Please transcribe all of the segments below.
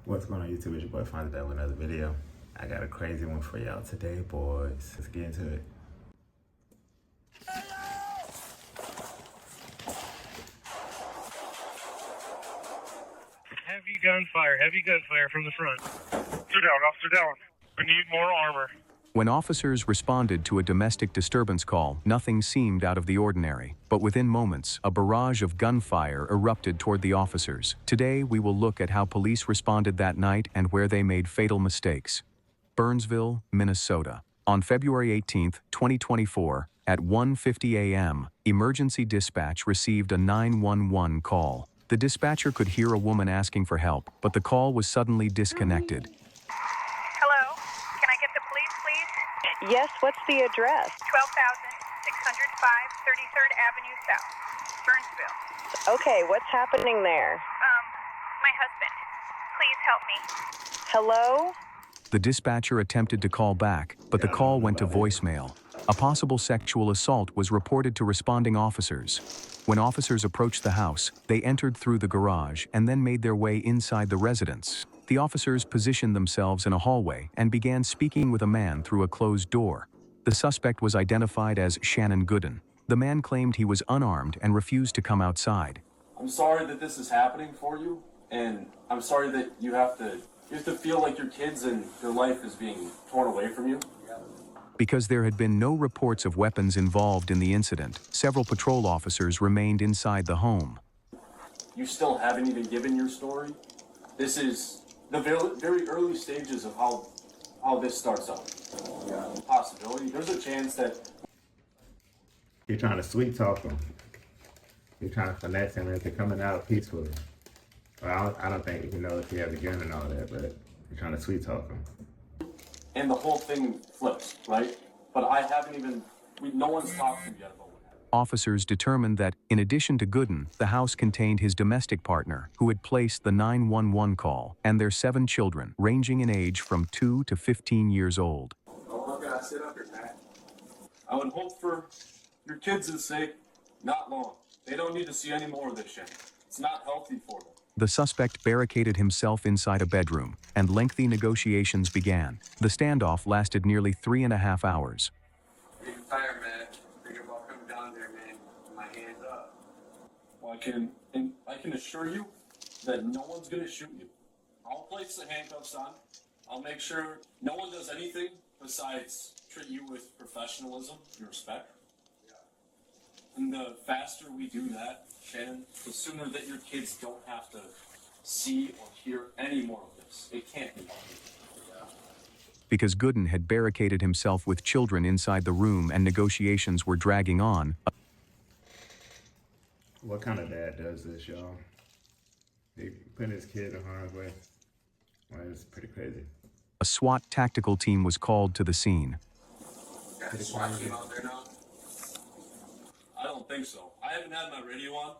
What's going on YouTube? It's your boy Phonzsy back with another video. I got a crazy one for y'all today, boys. Let's get into it. Heavy gunfire from the front. Officer down. We need more armor. When officers responded to a domestic disturbance call, nothing seemed out of the ordinary. But within moments, a barrage of gunfire erupted toward the officers. Today, we will look at how police responded that night and where they made fatal mistakes. Burnsville, Minnesota. On February 18, 2024, at 1:50 a.m., emergency dispatch received a 911 call. The dispatcher could hear a woman asking for help, but the call was suddenly disconnected. Hello? Can I get the police, please? Yes, what's the address? 12,605 33rd Avenue South, Burnsville. Okay, what's happening there? My husband. Please help me. Hello? The dispatcher attempted to call back, but the call went to voicemail. A possible sexual assault was reported to responding officers. When officers approached the house, they entered through the garage and then made their way inside the residence. The officers positioned themselves in a hallway and began speaking with a man through a closed door. The suspect was identified as Shannon Gooden. The man claimed he was unarmed and refused to come outside. I'm sorry that this is happening for you, and I'm sorry that you have to feel like your kids and your life is being torn away from you. Because there had been no reports of weapons involved in the incident, several patrol officers remained inside the home. You still haven't even given your story. This is the very early stages of how this starts out. Possibility. There's a chance that You're trying to sweet talk him. You're trying to finesse him into coming out peacefully. Well, I don't think you know if he has a gun and all that, but you're trying to sweet talk him. and the whole thing flips, right? But I haven't even no one's talked to me yet about what happened. Officers determined that, in addition to Gooden, the house contained his domestic partner, who had placed the 911 call, and their 7 children, ranging in age from 2 to 15 years old. Oh, God, sit up here, Pat. I would hope for your kids' sake, not long. They don't need to see any more of this shit. It's not healthy for them. The suspect barricaded himself inside a bedroom, and lengthy negotiations began. The standoff lasted nearly 3.5 hours. You can fire, man. Think about coming down there, man. My hands up. Well, I can assure you that no one's gonna shoot you. I'll place the handcuffs on. I'll make sure no one does anything besides treat you with professionalism and respect. And the faster we do that, Shannon, the sooner that your kids don't have to see or hear any more of this. It can't be healthy. Because Gooden had barricaded himself with children inside the room and negotiations were dragging on, What kind of dad does this, y'all? He putting his kid in harm's way. Well, it's pretty crazy. a SWAT tactical team was called to the scene. Got the SWAT team out there now? I don't think so. I haven't had my radio on,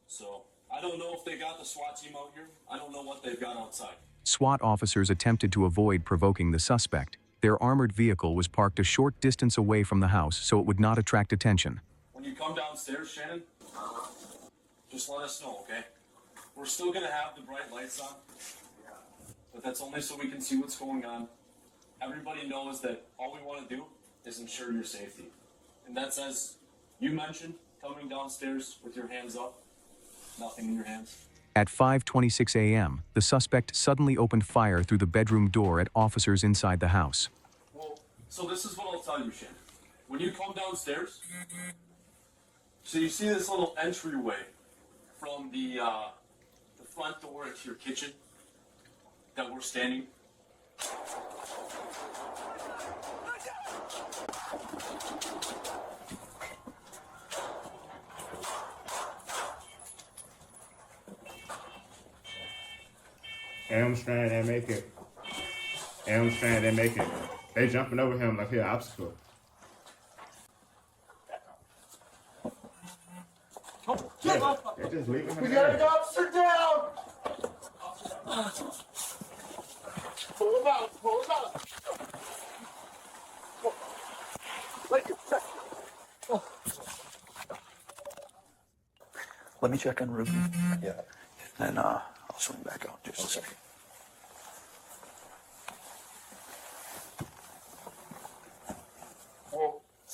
so I don't know if they got the SWAT team out here. I don't know what they've got outside. SWAT officers attempted to avoid provoking the suspect. Their armored vehicle was parked a short distance away from the house so it would not attract attention. When you come downstairs, Shannon, just let us know, okay? We're still gonna have the bright lights on, but that's only so we can see what's going on. Everybody knows that all we want to do is ensure your safety. And that's, as you mentioned, coming downstairs with your hands up, nothing in your hands. At 5:26 a.m., the suspect suddenly opened fire through the bedroom door at officers inside the house. Well, so this is what I'll tell you, Shannon. When you come downstairs, so you see this little entryway from the front door into your kitchen that we're standing. Elmstrand didn't make it. Elmstrand didn't make it. They jumping over him like he's an obstacle. Yeah, they're just leaving him We there. got an officer down! Pull him out, pull him out! Let me check on Ruby. Yeah. And I'll swing back out just a second.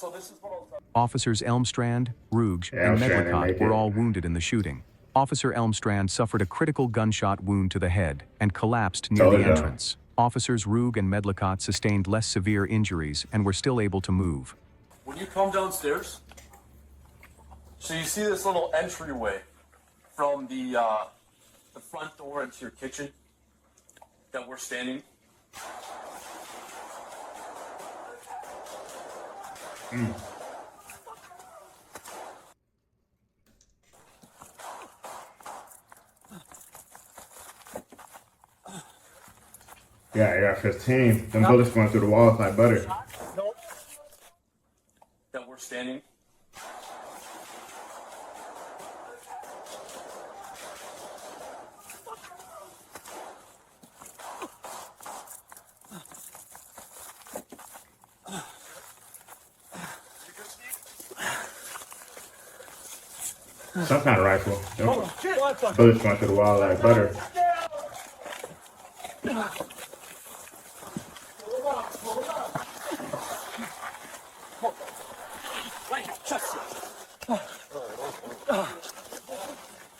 So this is what I'll Officers Elmstrand, Rouge, and Elmstrand didn't Medlicott make were it. all wounded in the shooting. Officer Elmstrand suffered a critical gunshot wound to the head and collapsed near Told the ya. entrance. Officers Rouge and Medlicott sustained less severe injuries and were still able to move. When you come downstairs, so you see this little entryway from the front door into your kitchen that we're standing. Yeah, AR-15. Them bullets going through the walls like butter. That we're standing. Some kind of rifle. Them bullets going through the wall like butter.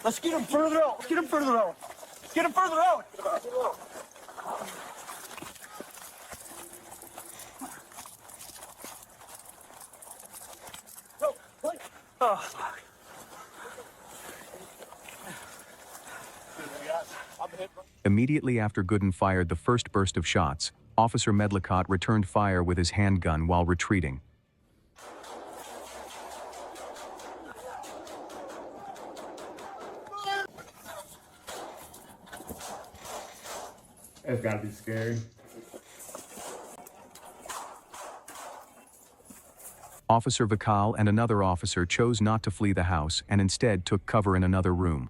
Let's get him further out. Let's get him further out. Get him further out. Immediately after Gooden fired the first burst of shots, Officer Medlicott returned fire with his handgun while retreating. That's gotta be scary. Officer Vical and another officer chose not to flee the house and instead took cover in another room.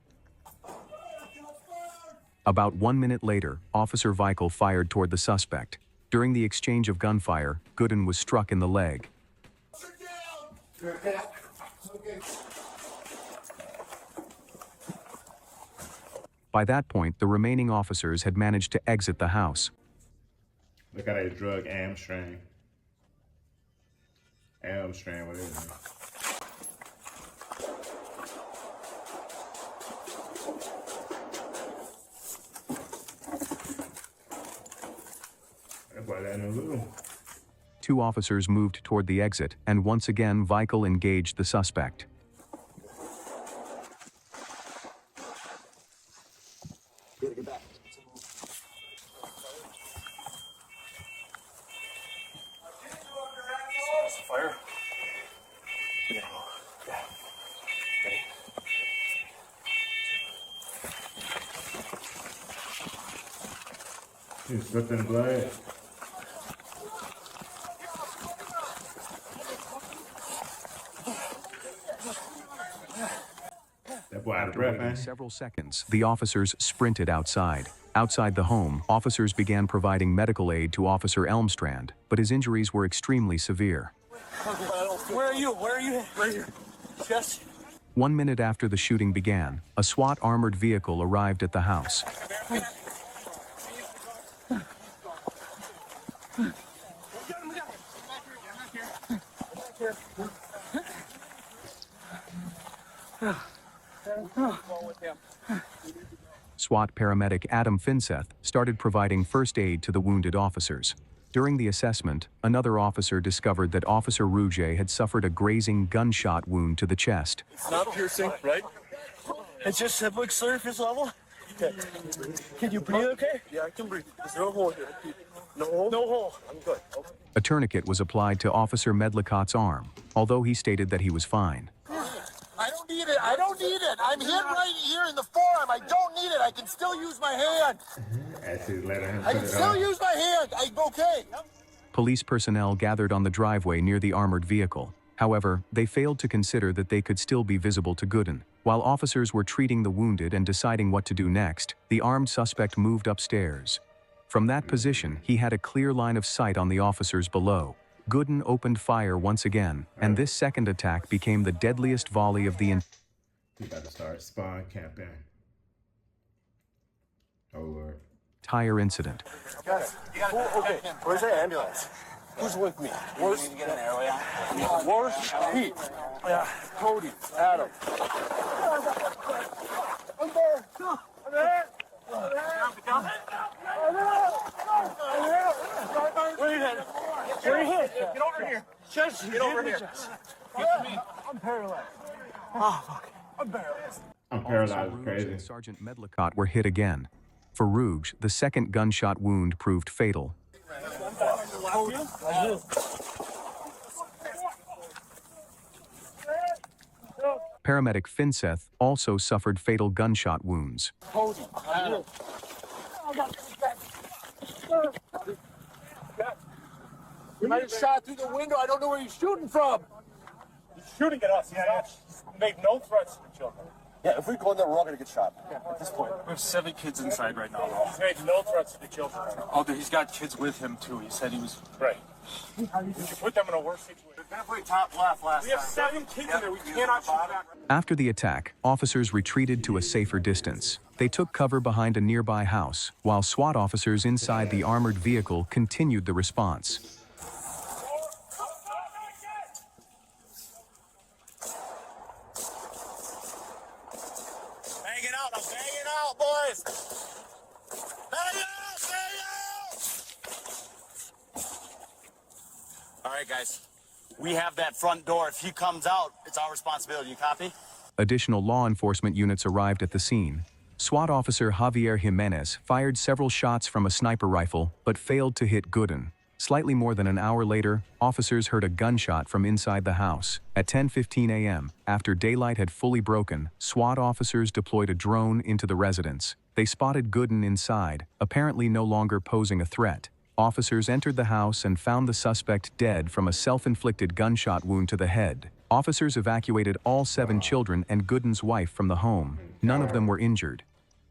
About 1 minute later, Officer Vical fired toward the suspect. During the exchange of gunfire, Gooden was struck in the leg. By that point, the remaining officers had managed to exit the house. Look at that drug Amstrang. Amstrang, what is it? That boy that in the room. Two officers moved toward the exit, and once again Vical engaged the suspect. Fire. He slipped in the blood. That boy out of After breath, waiting man. several seconds, the officers sprinted outside. Outside the home, officers began providing medical aid to Officer Elmstrand, but his injuries were extremely severe. Where are you? Where are you? Right here. Chest. 1 minute after the shooting began, a SWAT armored vehicle arrived at the house. SWAT paramedic Adam Finseth started providing first aid to the wounded officers. During the assessment, another officer discovered that Officer Rouge had suffered a grazing gunshot wound to the chest. It's not piercing, right? It's just septic surface level. Okay. Can you breathe okay? Yeah, I can breathe. There's no hole here. No hole? No hole. I'm good. Okay. A tourniquet was applied to Officer Medlicott's arm, although he stated that he was fine. I don't need it. I don't need it. I'm hit right here in the forearm. I don't need it. I can still use my hand. As he let him I put can it still on. use my hand. I'm okay. Police personnel gathered on the driveway near the armored vehicle. However, they failed to consider that they could still be visible to Gooden. While officers were treating the wounded and deciding what to do next, the armed suspect moved upstairs. From that position, he had a clear line of sight on the officers below. Gooden opened fire once again, and this second attack became the deadliest volley of the He about to start spawn camping. Oh Lord. entire incident. Got it. Okay. Where's the ambulance? Who's with me? Worst. Get in there, will ya? Worst. Pete. Yeah. Cody. Adam. I'm there. I'm there. Where are you headed? Where are you headed? Get over here. Judge, get over here. I'm paralyzed. Oh, fuck. I'm paralyzed. I'm paralyzed. Officer Rouge Crazy. and Sergeant Medlicott were hit again. For Rouge, the second gunshot wound proved fatal. Paramedic Phonzsy also suffered fatal gunshot wounds. You might have shot through the window. I don't know where you're shooting from. He's shooting at us. He's made no threats to the children. Yeah, if we go in there, we're all gonna get shot at this point. We have 7 kids inside right now, though. He's made no threats to the children. Oh, he's got kids with him, too. He said he was... Right. You put them in a worse situation. Definitely top left last We have 7 kids in there. We cannot shoot back. After the attack, officers retreated to a safer distance. They took cover behind a nearby house, while SWAT officers inside the armored vehicle continued the response. Bang it out. I'm banging out, boys. Bang out. Bang out. All right, guys. We have that front door. If he comes out, it's our responsibility. You copy? Additional law enforcement units arrived at the scene. SWAT officer Javier Jimenez fired several shots from a sniper rifle, but failed to hit Gooden. Slightly more than an hour later, officers heard a gunshot from inside the house. At 10:15 a.m., after daylight had fully broken, SWAT officers deployed a drone into the residence. They spotted Gooden inside, apparently no longer posing a threat. Officers entered the house and found the suspect dead from a self-inflicted gunshot wound to the head. Officers evacuated all 7 children and Gooden's wife from the home. None of them were injured.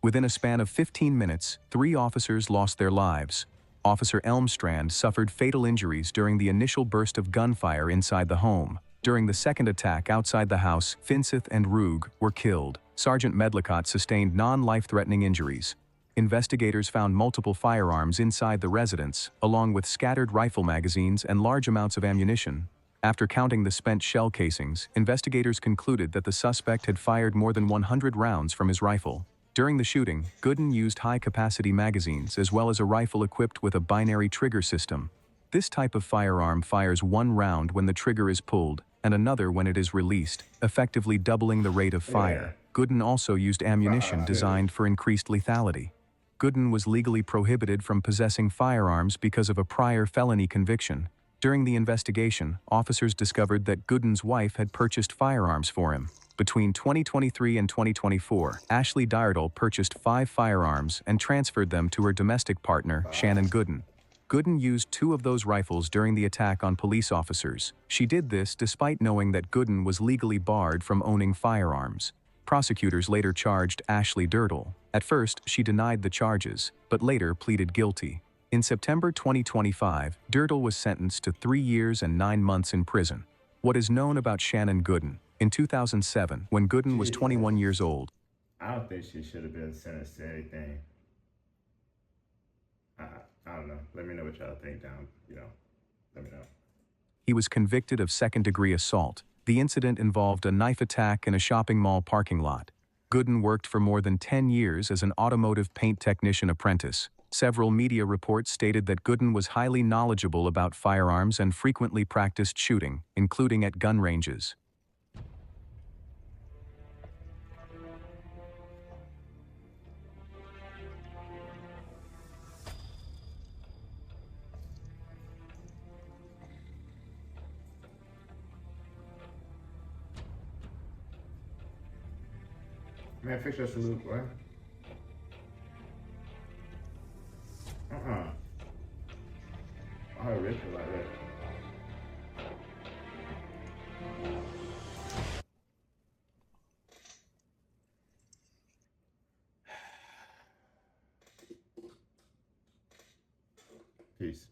Within a span of 15 minutes, 3 officers lost their lives. Officer Elmstrand suffered fatal injuries during the initial burst of gunfire inside the home. During the second attack outside the house, Phonzsy and Rouge were killed. Sergeant Medlicott sustained non-life-threatening injuries. Investigators found multiple firearms inside the residence, along with scattered rifle magazines and large amounts of ammunition. After counting the spent shell casings, investigators concluded that the suspect had fired more than 100 rounds from his rifle. During the shooting, Gooden used high-capacity magazines as well as a rifle equipped with a binary trigger system. This type of firearm fires 1 round when the trigger is pulled, and another when it is released, effectively doubling the rate of fire. Gooden also used ammunition designed for increased lethality. Gooden was legally prohibited from possessing firearms because of a prior felony conviction. During the investigation, officers discovered that Gooden's wife had purchased firearms for him. Between 2023 and 2024, Ashley Dyerdal purchased 5 firearms and transferred them to her domestic partner, Shannon Gooden. Gooden used 2 of those rifles during the attack on police officers. She did this despite knowing that Gooden was legally barred from owning firearms. Prosecutors later charged Ashley Dyerdal. At first, she denied the charges, but later pleaded guilty. In September 2025, Dyerdal was sentenced to 3 years and 9 months in prison. What is known about Shannon Gooden? In 2007, when Gooden was 21 years old, I don't think she should have been sentenced to anything. I don't know. Let me know what y'all think down, let me know. he was convicted of second-degree assault. The incident involved a knife attack in a shopping mall parking lot. Gooden worked for more than 10 years as an automotive paint technician apprentice. Several media reports stated that Gooden was highly knowledgeable about firearms and frequently practiced shooting, including at gun ranges. Man, fix your salute, boy. I rip it like that. Peace.